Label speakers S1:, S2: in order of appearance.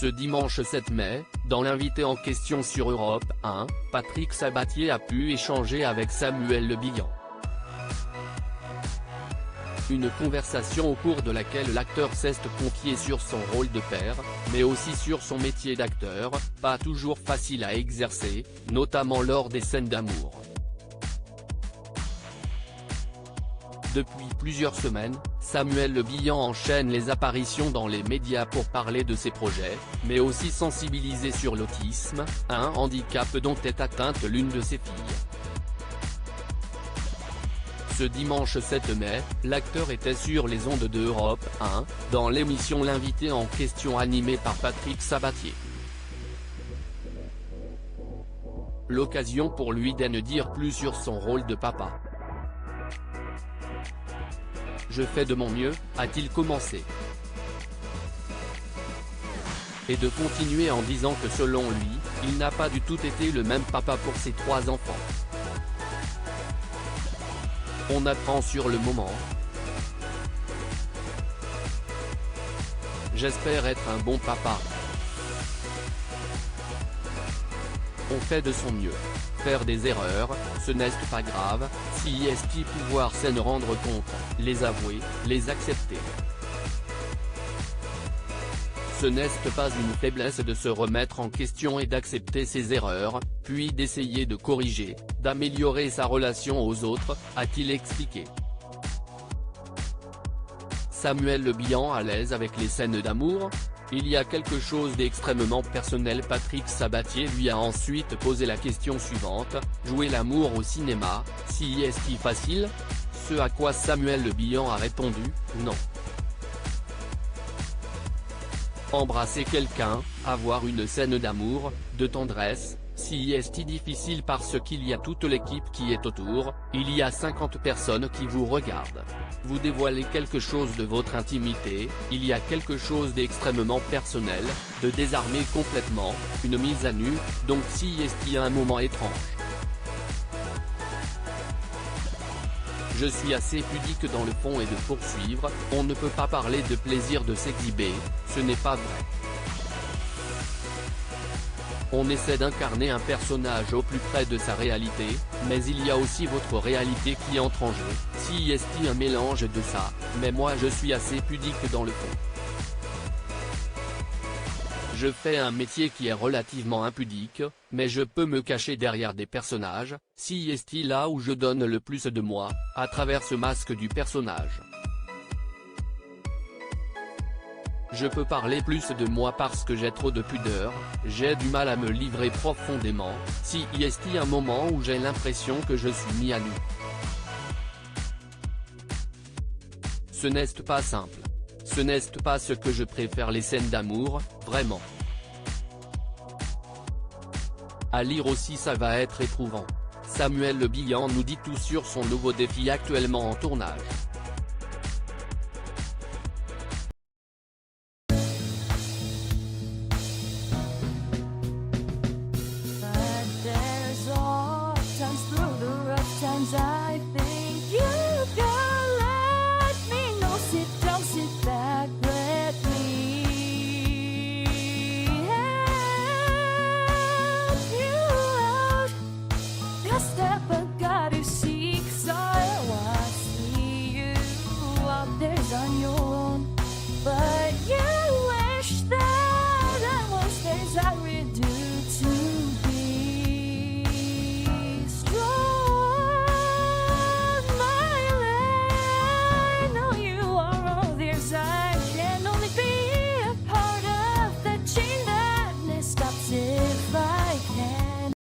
S1: Ce dimanche 7 mai, dans l'invité en question sur Europe 1, Patrick Sabatier a pu échanger avec Samuel Le Bihan. Une conversation au cours de laquelle l'acteur s'est confié sur son rôle de père, mais aussi sur son métier d'acteur, pas toujours facile à exercer, notamment lors des scènes d'amour. Depuis plusieurs semaines, Samuel Le Bihan enchaîne les apparitions dans les médias pour parler de ses projets, mais aussi sensibiliser sur l'autisme, un handicap dont est atteinte l'une de ses filles. Ce dimanche 7 mai, l'acteur était sur les ondes de Europe 1, dans l'émission L'invité en question animée par Patrick Sabatier. L'occasion pour lui d'en dire plus sur son rôle de papa. Je fais de mon mieux, a-t-il commencé. Et de continuer en disant que selon lui, il n'a pas du tout été le même papa pour ses 3 enfants. On apprend sur le moment. J'espère être un bon papa. On fait de son mieux. Faire des erreurs, ce n'est pas grave, si est pouvoir s'en rendre compte, les avouer, les accepter. Ce n'est pas une faiblesse de se remettre en question et d'accepter ses erreurs, puis d'essayer de corriger, d'améliorer sa relation aux autres, a-t-il expliqué. Samuel Le Bihan à l'aise avec les scènes d'amour? Il y a quelque chose d'extrêmement personnel. Patrick Sabatier lui a ensuite posé la question suivante, jouer l'amour au cinéma, si est-il facile? Ce à quoi Samuel Le Bihan a répondu, non. Embrasser quelqu'un, avoir une scène d'amour, de tendresse, si est difficile parce qu'il y a toute l'équipe qui est autour, il y a 50 personnes qui vous regardent. Vous dévoilez quelque chose de votre intimité, il y a quelque chose d'extrêmement personnel, de désarmer complètement, une mise à nu, donc si est un moment étrange. Je suis assez pudique dans le fond et de poursuivre, on ne peut pas parler de plaisir de s'exhiber, ce n'est pas vrai. On essaie d'incarner un personnage au plus près de sa réalité, mais il y a aussi votre réalité qui entre en jeu, si est un mélange de ça, mais moi je suis assez pudique dans le fond. Je fais un métier qui est relativement impudique, mais je peux me cacher derrière des personnages, si est là où je donne le plus de moi, à travers ce masque du personnage. Je peux parler plus de moi parce que j'ai trop de pudeur, j'ai du mal à me livrer profondément, si est un moment où j'ai l'impression que je suis mis à nu. Ce n'est pas simple. Ce n'est pas ce que je préfère les scènes d'amour, vraiment. À lire aussi ça va être éprouvant. Samuel Le Bihan nous dit tout sur son nouveau défi actuellement en tournage.
S2: Times through the rough times